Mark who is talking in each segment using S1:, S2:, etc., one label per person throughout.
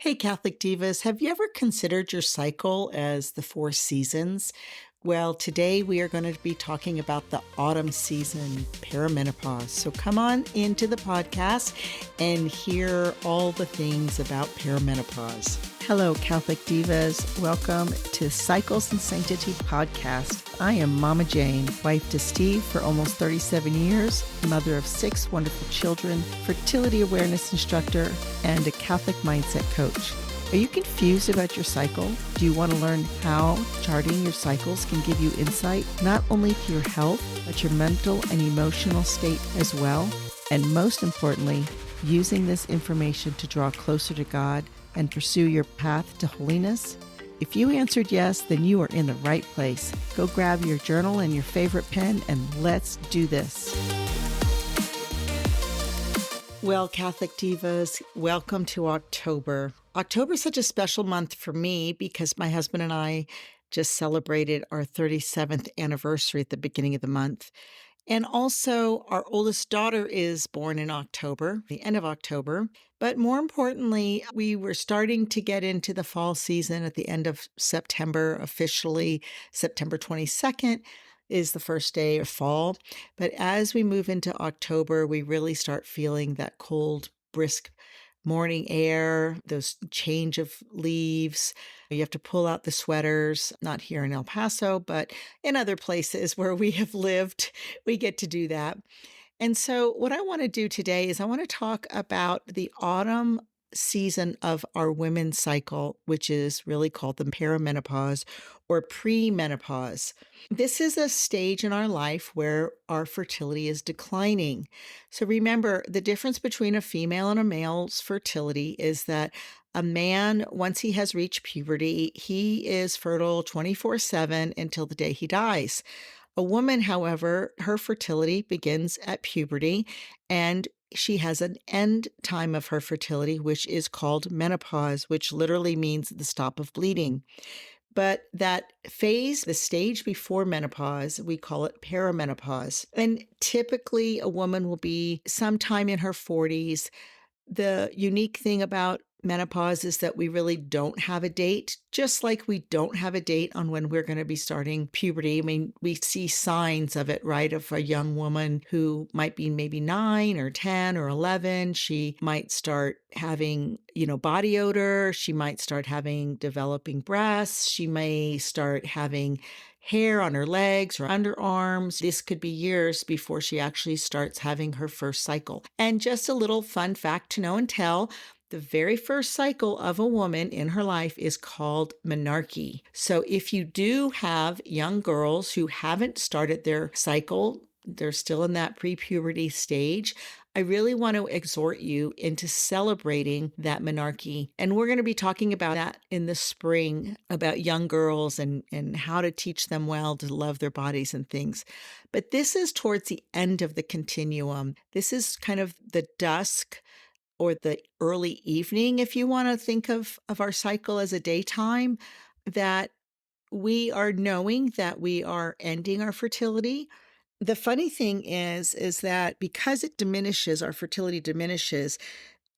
S1: Hey, Catholic Divas, have you ever considered your cycle as the four seasons? Well, today we are going to be talking about the autumn season, perimenopause. So come on into the podcast and hear all the things about perimenopause. Hello, Catholic Divas. Welcome to Cycles and Sanctity podcast. I am Mama Jane, wife to Steve for almost 37 years, mother of 6 wonderful children, fertility awareness instructor, and a Catholic mindset coach. Are you confused about your cycle? Do you want to learn how charting your cycles can give you insight, not only to your health, but your mental and emotional state as well? And most importantly, using this information to draw closer to God and pursue your path to holiness? If you answered yes, then you are in the right place. Go grab your journal and your favorite pen and let's do this. Well, Catholic Divas, welcome to October. October is such a special month for me because my husband and I just celebrated our 37th anniversary at the beginning of the month. And also, our oldest daughter is born in October, the end of October. But more importantly, we were starting to get into the fall season at the end of September, officially September 22nd. Is the first day of fall. But as we move into October, we really start feeling that cold, brisk morning air, those change of leaves. You have to pull out the sweaters, not here in El Paso, but in other places where we have lived, we get to do that. And so what I want to do today is I want to talk about the autumn season of our women's cycle, which is really called the perimenopause or premenopause. This is a stage in our life where our fertility is declining. So remember, the difference between a female and a male's fertility is that a man, once he has reached puberty, he is fertile 24/7 until the day he dies. A woman, however, her fertility begins at puberty, and she has an end time of her fertility, which is called menopause, which literally means the stop of bleeding. But that phase, the stage before menopause, we call it perimenopause. And typically a woman will be sometime in her 40s. The unique thing about menopause is that we really don't have a date, just like we don't have a date on when we're going to be starting puberty. I mean, we see signs of it, right? Of a young woman who might be maybe 9 or 10 or 11. She might start having, body odor. She might start having developing breasts. She may start having hair on her legs or underarms. This could be years before she actually starts having her first cycle. And just a little fun fact to know and tell, the very first cycle of a woman in her life is called menarche. So if you do have young girls who haven't started their cycle, they're still in that pre-puberty stage, I really want to exhort you into celebrating that menarche. And we're going to be talking about that in the spring, about young girls and how to teach them well to love their bodies and things. But this is towards the end of the continuum. This is kind of the dusk or the early evening, if you want to think of our cycle as a daytime, that we are knowing that we are ending our fertility. The funny thing is that because it diminishes, our fertility diminishes,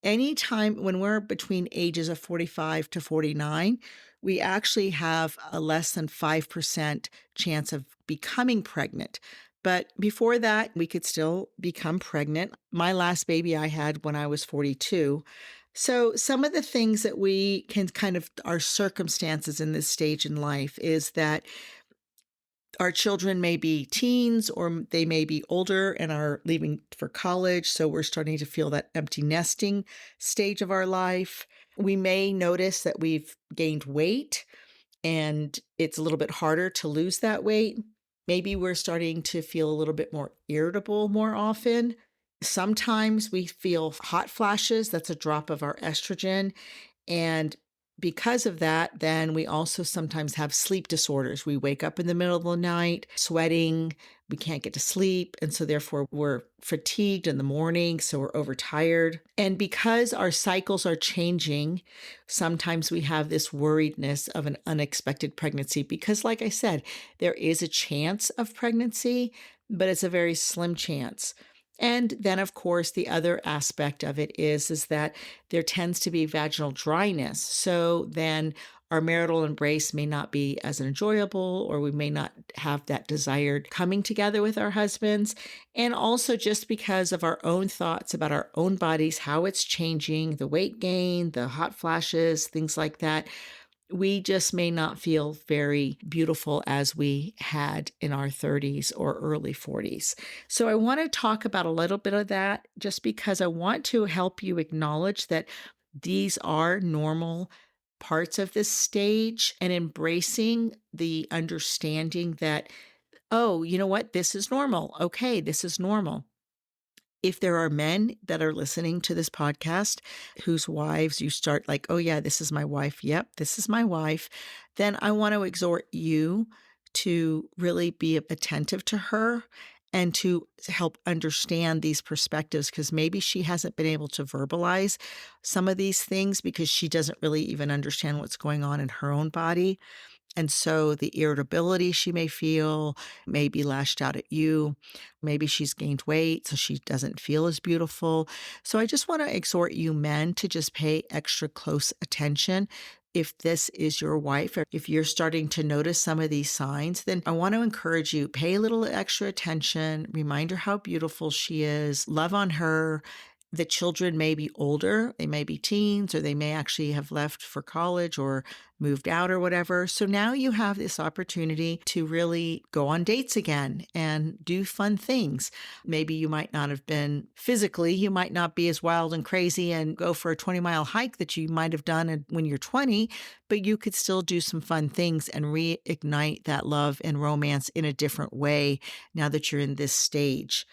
S1: anytime when we're between ages of 45 to 49, we actually have a less than 5% chance of becoming pregnant. But before that, we could still become pregnant. My last baby I had when I was 42. So some of the things that we can our circumstances in this stage in life is that our children may be teens or they may be older and are leaving for college. So we're starting to feel that empty nesting stage of our life. We may notice that we've gained weight and it's a little bit harder to lose that weight. Maybe we're starting to feel a little bit more irritable more often. Sometimes we feel hot flashes. That's a drop of our estrogen. And because of that, then we also sometimes have sleep disorders. We wake up in the middle of the night, sweating, we can't get to sleep. And so therefore we're fatigued in the morning. So we're overtired. And because our cycles are changing, sometimes we have this worriedness of an unexpected pregnancy because like I said, there is a chance of pregnancy, but it's a very slim chance. And then, of course, the other aspect of it is that there tends to be vaginal dryness. So then our marital embrace may not be as enjoyable, or we may not have that desired coming together with our husbands. And also just because of our own thoughts about our own bodies, how it's changing, the weight gain, the hot flashes, things like that, we just may not feel very beautiful as we had in our 30s or early 40s. So, I want to talk about a little bit of that just because I want to help you acknowledge that these are normal parts of this stage and embracing the understanding that, oh, you know what? This is normal. Okay, this is normal. If there are men that are listening to this podcast whose wives you start like, oh, yeah, this is my wife. Yep, this is my wife. Then I want to exhort you to really be attentive to her and to help understand these perspectives because maybe she hasn't been able to verbalize some of these things because she doesn't really even understand what's going on in her own body. And so the irritability she may feel may be lashed out at you. Maybe she's gained weight, so she doesn't feel as beautiful. So I just want to exhort you men to just pay extra close attention. If this is your wife, or if you're starting to notice some of these signs, then I want to encourage you, pay a little extra attention, remind her how beautiful she is, love on her. The children may be older, they may be teens, or they may actually have left for college or moved out or whatever. So now you have this opportunity to really go on dates again and do fun things. Maybe you might not have been physically, you might not be as wild and crazy and go for a 20-mile hike that you might have done when you're 20, but you could still do some fun things and reignite that love and romance in a different way now that you're in this stage.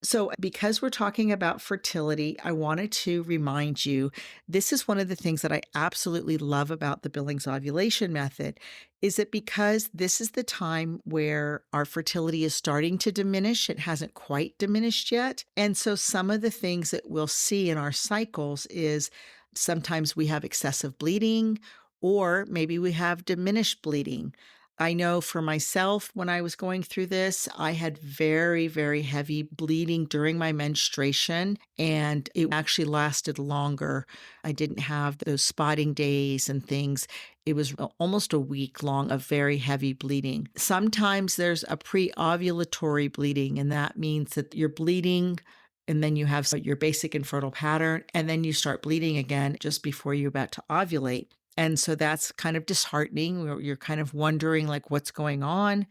S1: So, because we're talking about fertility, I wanted to remind you this is one of the things that I absolutely love about the Billings ovulation method is that because this is the time where our fertility is starting to diminish, it hasn't quite diminished yet. And so, some of the things that we'll see in our cycles is sometimes we have excessive bleeding, or maybe we have diminished bleeding. I know for myself, when I was going through this, I had very, very heavy bleeding during my menstruation, and it actually lasted longer. I didn't have those spotting days and things. It was almost a week long of very heavy bleeding. Sometimes there's a pre-ovulatory bleeding, and that means that you're bleeding and then you have your basic infertile pattern, and then you start bleeding again just before you're about to ovulate. And so that's kind of disheartening. You're kind of wondering, like, what's going on?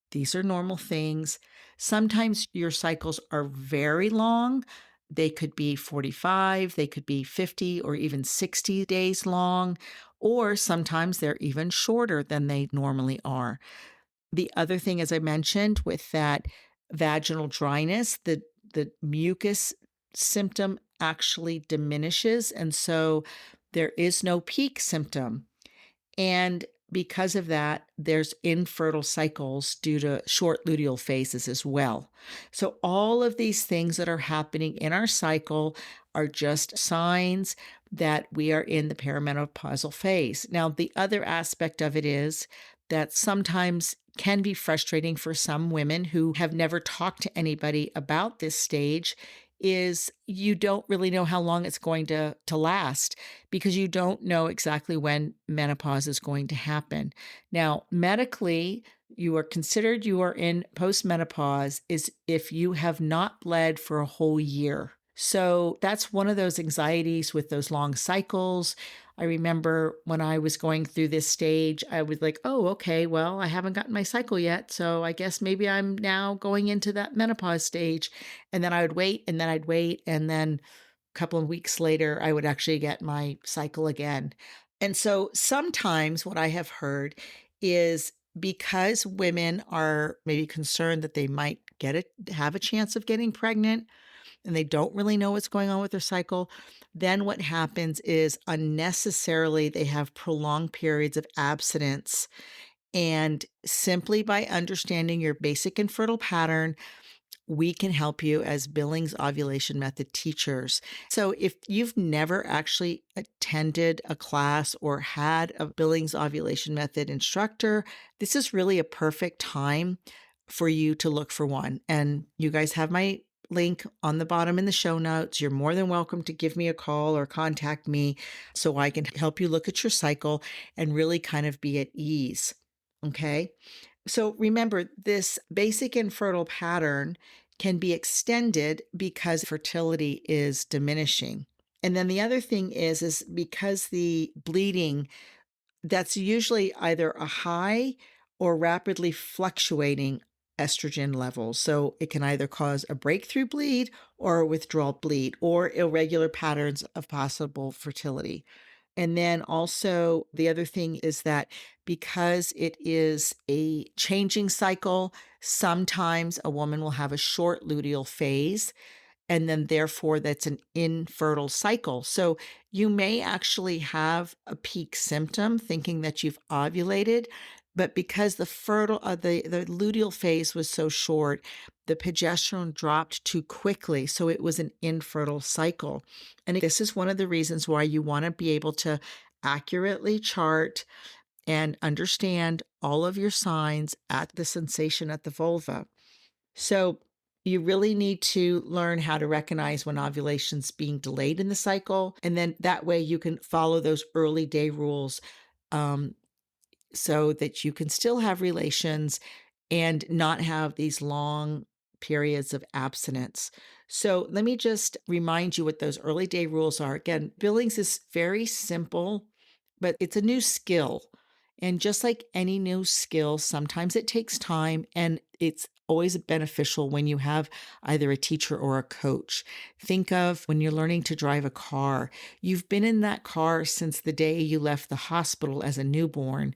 S1: These are normal things. Sometimes your cycles are very long. They could be 45, they could be 50 or even 60 days long, or sometimes they're even shorter than they normally are. The other thing, as I mentioned, with that vaginal dryness, the mucus symptom actually diminishes. And so there is no peak symptom. And because of that, there's infertile cycles due to short luteal phases as well. So all of these things that are happening in our cycle are just signs that we are in the perimenopausal phase. Now, the other aspect of it is that sometimes can be frustrating for some women who have never talked to anybody about this stage is you don't really know how long it's going to last because you don't know exactly when menopause is going to happen. Now, medically, you are considered you are in postmenopause is if you have not bled for a whole year. So that's one of those anxieties with those long cycles. I remember when I was going through this stage, I was like, oh, okay, well, I haven't gotten my cycle yet. So I guess maybe I'm now going into that menopause stage. And then I would wait and then I'd wait. And then a couple of weeks later, I would actually get my cycle again. And so sometimes what I have heard is because women are maybe concerned that they might have a chance of getting pregnant, and they don't really know what's going on with their cycle, then what happens is unnecessarily they have prolonged periods of abstinence. And simply by understanding your basic infertile pattern, we can help you as Billings ovulation method teachers. So if you've never actually attended a class or had a Billings ovulation method instructor, this is really a perfect time for you to look for one. And you guys have my link on the bottom in the show notes. You're more than welcome to give me a call or contact me so I can help you look at your cycle and really kind of be at ease. Okay. So remember, this basic infertile pattern can be extended because fertility is diminishing. And then the other thing is because the bleeding, that's usually either a high or rapidly fluctuating estrogen level. So it can either cause a breakthrough bleed or a withdrawal bleed or irregular patterns of possible fertility. And then also, the other thing is that because it is a changing cycle, sometimes a woman will have a short luteal phase, and then therefore that's an infertile cycle. So you may actually have a peak symptom thinking that you've ovulated, but because the luteal phase was so short, the progesterone dropped too quickly, so it was an infertile cycle. And this is one of the reasons why you want to be able to accurately chart and understand all of your signs at the sensation at the vulva. So you really need to learn how to recognize when ovulation's being delayed in the cycle. And then that way you can follow those early day rules, um, so that you can still have relations and not have these long periods of abstinence. So let me just remind you what those early day rules are. Again, Billings is very simple, but it's a new skill. And just like any new skill, sometimes it takes time, and it's always beneficial when you have either a teacher or a coach. Think of when you're learning to drive a car. You've been in that car since the day you left the hospital as a newborn,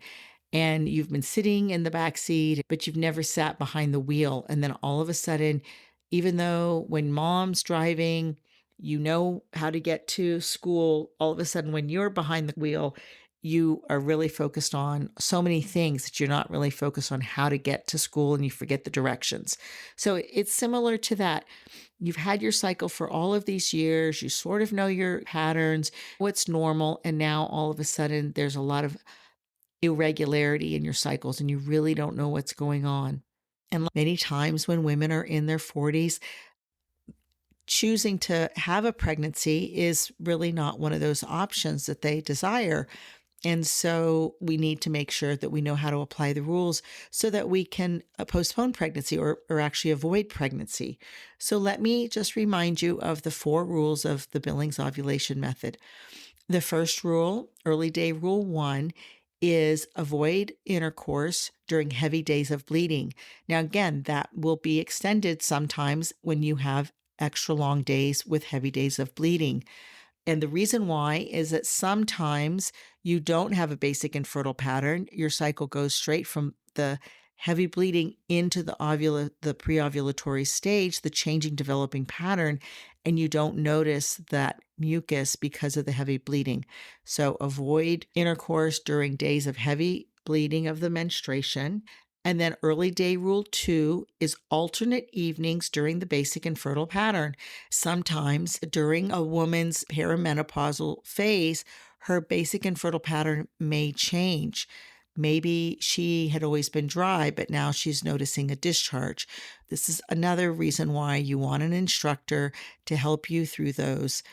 S1: and you've been sitting in the back seat, but you've never sat behind the wheel. And then all of a sudden, even though when mom's driving, you know how to get to school, all of a sudden, when you're behind the wheel, you are really focused on so many things that you're not really focused on how to get to school, and you forget the directions. So it's similar to that. You've had your cycle for all of these years. You sort of know your patterns, what's normal. And now all of a sudden, there's a lot of irregularity in your cycles and you really don't know what's going on. And many times when women are in their 40s, choosing to have a pregnancy is really not one of those options that they desire. And so we need to make sure that we know how to apply the rules so that we can postpone pregnancy or actually avoid pregnancy. So let me just remind you of the 4 rules of the Billings ovulation method. The first rule, early day rule 1, is avoid intercourse during heavy days of bleeding. Now, again, that will be extended sometimes when you have extra long days with heavy days of bleeding. And the reason why is that sometimes you don't have a basic infertile pattern. Your cycle goes straight from the heavy bleeding into the pre-ovulatory stage, the changing developing pattern, and you don't notice that mucus because of the heavy bleeding. So avoid intercourse during days of heavy bleeding of the menstruation. And then early day rule 2 is alternate evenings during the basic infertile pattern. Sometimes during a woman's perimenopausal phase, her basic infertile pattern may change. Maybe she had always been dry, but now she's noticing a discharge. This is another reason why you want an instructor to help you through those.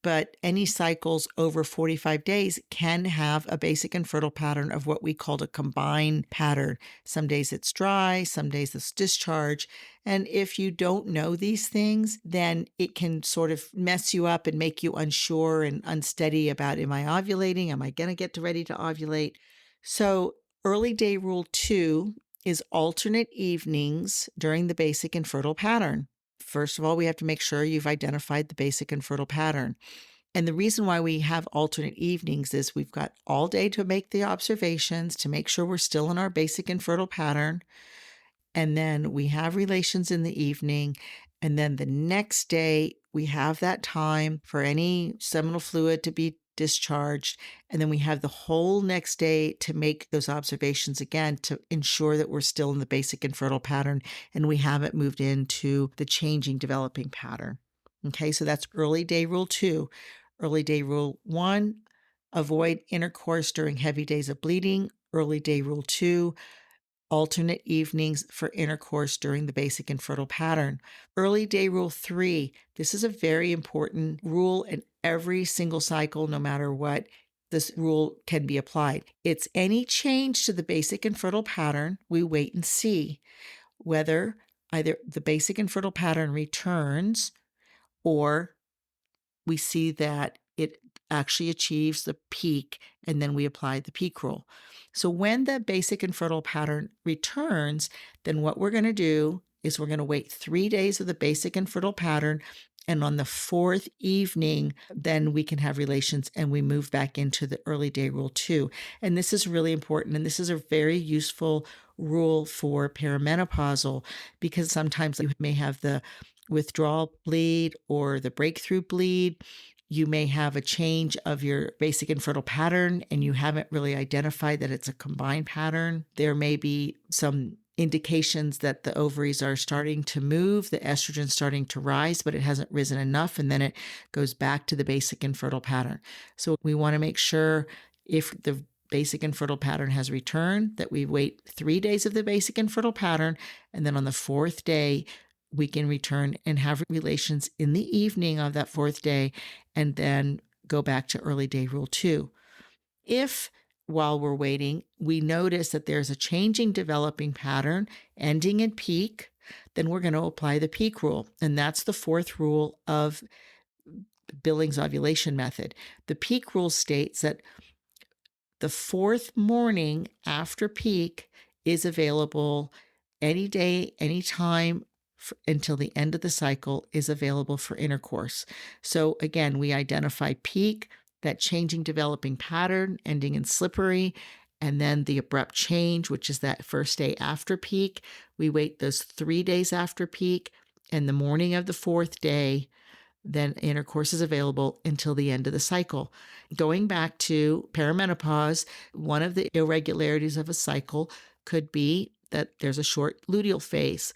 S1: But any cycles over 45 days can have a basic infertile pattern of what we call a combined pattern. Some days it's dry, some days it's discharge. And if you don't know these things, then it can sort of mess you up and make you unsure and unsteady about, am I ovulating? Am I going to get ready to ovulate? So early day rule 2 is alternate evenings during the basic infertile pattern. First of all, we have to make sure you've identified the basic infertile pattern. And the reason why we have alternate evenings is we've got all day to make the observations to make sure we're still in our basic infertile pattern. And then we have relations in the evening. And then the next day, we have that time for any seminal fluid to be discharged. And then we have the whole next day to make those observations again to ensure that we're still in the basic infertile pattern and we haven't moved into the changing developing pattern. Okay, so that's early day rule 2. Early day rule 1, avoid intercourse during heavy days of bleeding. Early day rule 2, alternate evenings for intercourse during the basic infertile pattern. Early day rule 3. This is a very important rule in every single cycle, no matter what. This rule can be applied. It's any change to the basic infertile pattern, we wait and see whether either the basic infertile pattern returns or we see that it actually achieves the peak, and then we apply the peak rule. So when the basic infertile pattern returns, then what we're going to do is we're going to wait 3 days of the basic infertile pattern, and on the 4th evening, then we can have relations and we move back into the early day rule 2. And this is really important, and this is a very useful rule for perimenopausal, because sometimes you may have the withdrawal bleed or the breakthrough bleed. You may have a change of your basic infertile pattern and you haven't really identified that it's a combined pattern. There may be some indications that the ovaries are starting to move, the estrogen starting to rise, but it hasn't risen enough, and then it goes back to the basic infertile pattern. So we want to make sure, if the basic infertile pattern has returned, that we wait 3 days of the basic infertile pattern, and then on the 4th day, we can return and have relations in the evening of that 4th day, and then go back to early day rule 2. If while we're waiting, we notice that there's a changing developing pattern ending in peak, then we're going to apply the peak rule. And that's the 4th rule of Billings ovulation method. The peak rule states that the 4th morning after peak is available any day, anytime, until the end of the cycle is available for intercourse. So again, we identify peak, that changing developing pattern ending in slippery, and then the abrupt change, which is that first day after peak. We wait those 3 days after peak, and the morning of the 4th day, then intercourse is available until the end of the cycle. Going back to perimenopause, one of the irregularities of a cycle could be that there's a short luteal phase.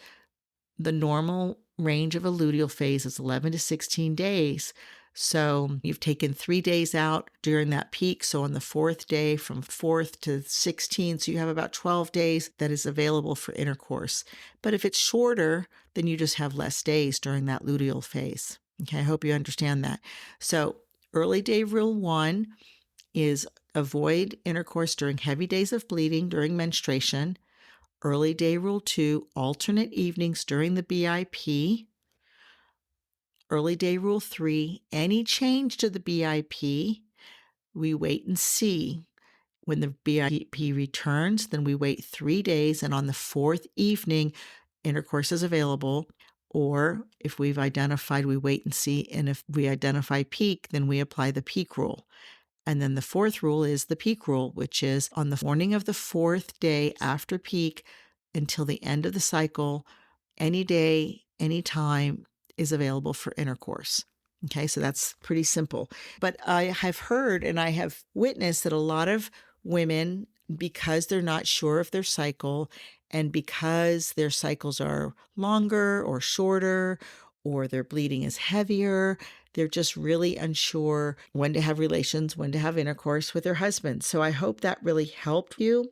S1: The normal range of a luteal phase is 11 to 16 days. So you've taken 3 days out during that peak. So on the 4th day, from 4th to 16, so you have about 12 days that is available for intercourse. But if it's shorter, then you just have less days during that luteal phase. Okay, I hope you understand that. So early day rule 1 is avoid intercourse during heavy days of bleeding during menstruation. Early day rule 2, alternate evenings during the BIP. Early day rule 3, any change to the BIP, we wait and see. When the BIP returns, then we wait 3 days, and on the 4th evening, intercourse is available. Or if we've identified, we wait and see, and if we identify peak, then we apply the peak rule. And then the 4th rule is the peak rule, which is on the morning of the 4th day after peak until the end of the cycle, any day, any time is available for intercourse. Okay, so that's pretty simple. But I have heard and I have witnessed that a lot of women, because they're not sure of their cycle, and because their cycles are longer or shorter, or their bleeding is heavier, they're just really unsure when to have relations, when to have intercourse with their husband. So I hope that really helped you.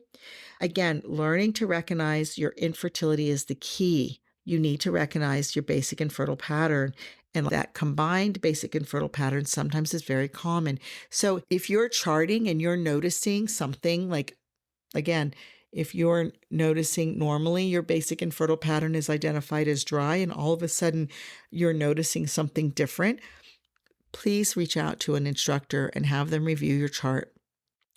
S1: Again, learning to recognize your infertility is the key. You need to recognize your basic infertile pattern, and that combined basic infertile pattern sometimes is very common. So if you're charting and you're noticing something, like, again, if you're noticing normally your basic infertile pattern is identified as dry, and all of a sudden you're noticing something different, please reach out to an instructor and have them review your chart.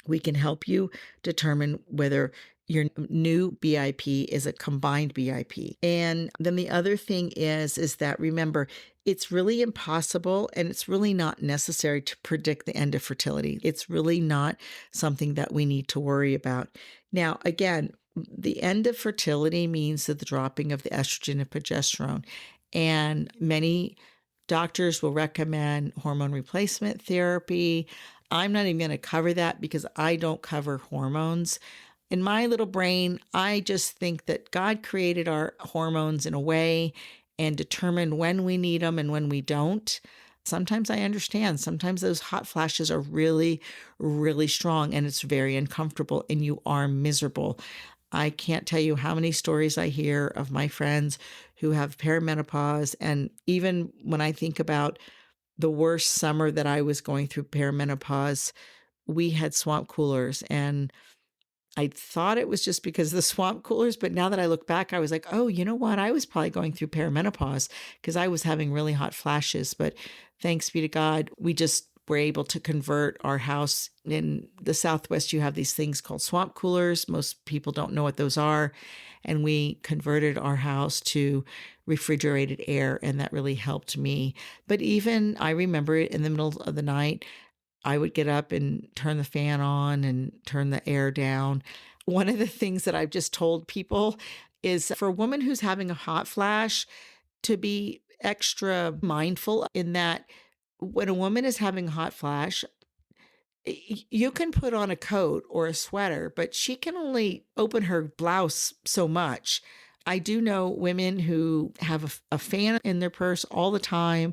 S1: We can help you determine whether your new BIP is a combined BIP. And then the other thing is that, remember, it's really impossible and it's really not necessary to predict the end of fertility. It's really not something that we need to worry about. Now, again, the end of fertility means that the dropping of the estrogen and progesterone. And many doctors will recommend hormone replacement therapy. I'm not even going to cover that because I don't cover hormones. In my little brain, I just think that God created our hormones in a way and determined when we need them and when we don't. Sometimes I understand. Sometimes those hot flashes are really, really strong and it's very uncomfortable and you are miserable. I can't tell you how many stories I hear of my friends who have perimenopause. And even when I think about the worst summer that I was going through perimenopause, we had swamp coolers, and I thought it was just because of the swamp coolers, but now that I look back, I was like, oh, you know what? I was probably going through perimenopause because I was having really hot flashes. But thanks be to God, we just were able to convert our house. In the Southwest, you have these things called swamp coolers. Most people don't know what those are. And we converted our house to refrigerated air, and that really helped me. But even I remember it in the middle of the night, I would get up and turn the fan on and turn the air down. One of the things that I've just told people is for a woman who's having a hot flash to be extra mindful in that when a woman is having a hot flash, you can put on a coat or a sweater, but she can only open her blouse so much. I do know women who have a fan in their purse all the time.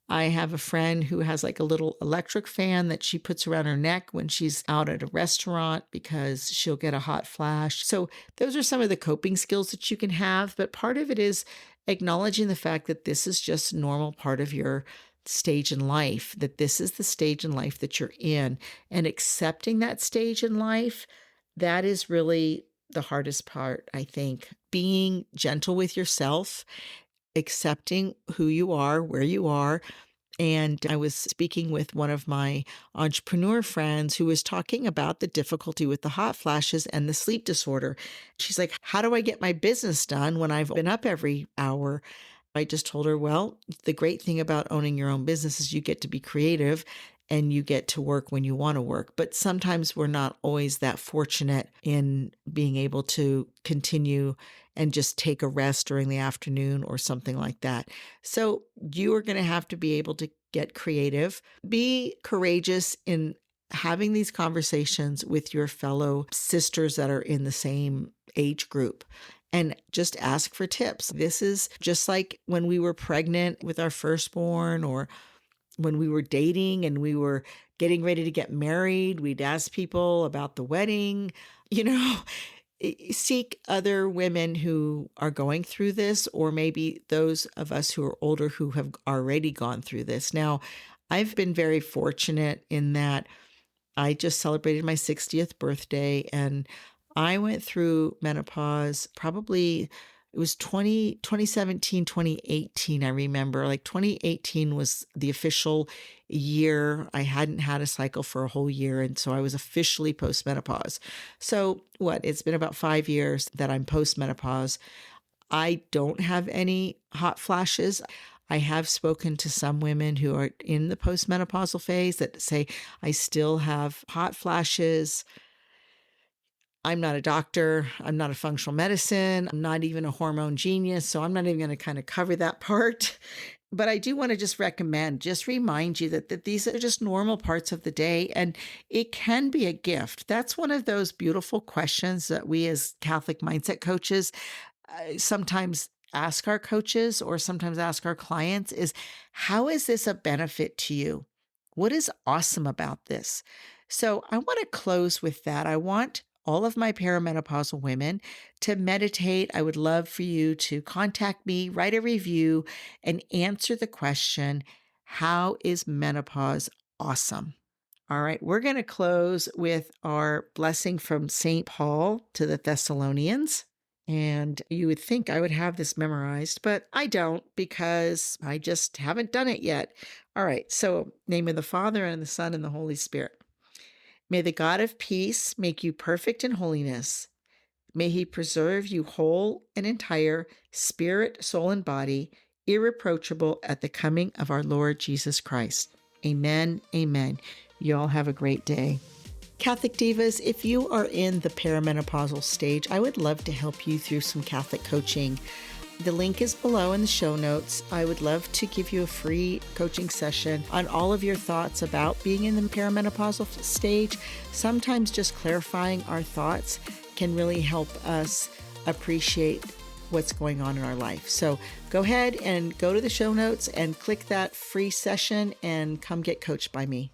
S1: I have a friend who has like a little electric fan that she puts around her neck when she's out at a restaurant because she'll get a hot flash. So those are some of the coping skills that you can have. But part of it is acknowledging the fact that this is just a normal part of your stage in life, that this is the stage in life that you're in, and accepting that stage in life. That is really the hardest part, I think. Being gentle with yourself, accepting who you are, where you are. And I was speaking with one of my entrepreneur friends who was talking about the difficulty with the hot flashes and the sleep disorder. She's like, how do I get my business done when I've been up every hour? I just told her, well, the great thing about owning your own business is you get to be creative and you get to work when you want to work. But sometimes we're not always that fortunate in being able to continue and just take a rest during the afternoon or something like that. So you are going to have to be able to get creative, be courageous in having these conversations with your fellow sisters that are in the same age group, and just ask for tips. This is just like when we were pregnant with our firstborn, or when we were dating and we were getting ready to get married, we'd ask people about the wedding. Seek other women who are going through this, or maybe those of us who are older who have already gone through this. Now, I've been very fortunate in that I just celebrated my 60th birthday, and I went through menopause probably, it was 2017, 2018. I remember like 2018 was the official year. I hadn't had a cycle for a whole year. And so I was officially postmenopause. So it's been about 5 years that I'm postmenopause. I don't have any hot flashes. I have spoken to some women who are in the postmenopausal phase that say, I still have hot flashes. I'm not a doctor. I'm not a functional medicine. I'm not even a hormone genius. So I'm not even going to kind of cover that part. But I do want to just remind you that these are just normal parts of the day, and it can be a gift. That's one of those beautiful questions that we as Catholic mindset coaches sometimes ask our coaches or sometimes ask our clients is, how is this a benefit to you? What is awesome about this? So I want to close with that. I want all of my perimenopausal women to meditate. I would love for you to contact me, write a review, and answer the question, how is menopause awesome? All right, we're going to close with our blessing from St. Paul to the Thessalonians. And you would think I would have this memorized, but I don't, because I just haven't done it yet. All right, so name of the Father and the Son and the Holy Spirit. May the God of peace make you perfect in holiness. May he preserve you whole and entire, spirit, soul, and body, irreproachable at the coming of our Lord Jesus Christ. Amen. Amen. You all have a great day. Catholic Divas, if you are in the perimenopausal stage, I would love to help you through some Catholic coaching. The link is below in the show notes. I would love to give you a free coaching session on all of your thoughts about being in the perimenopausal stage. Sometimes just clarifying our thoughts can really help us appreciate what's going on in our life. So go ahead and go to the show notes and click that free session and come get coached by me.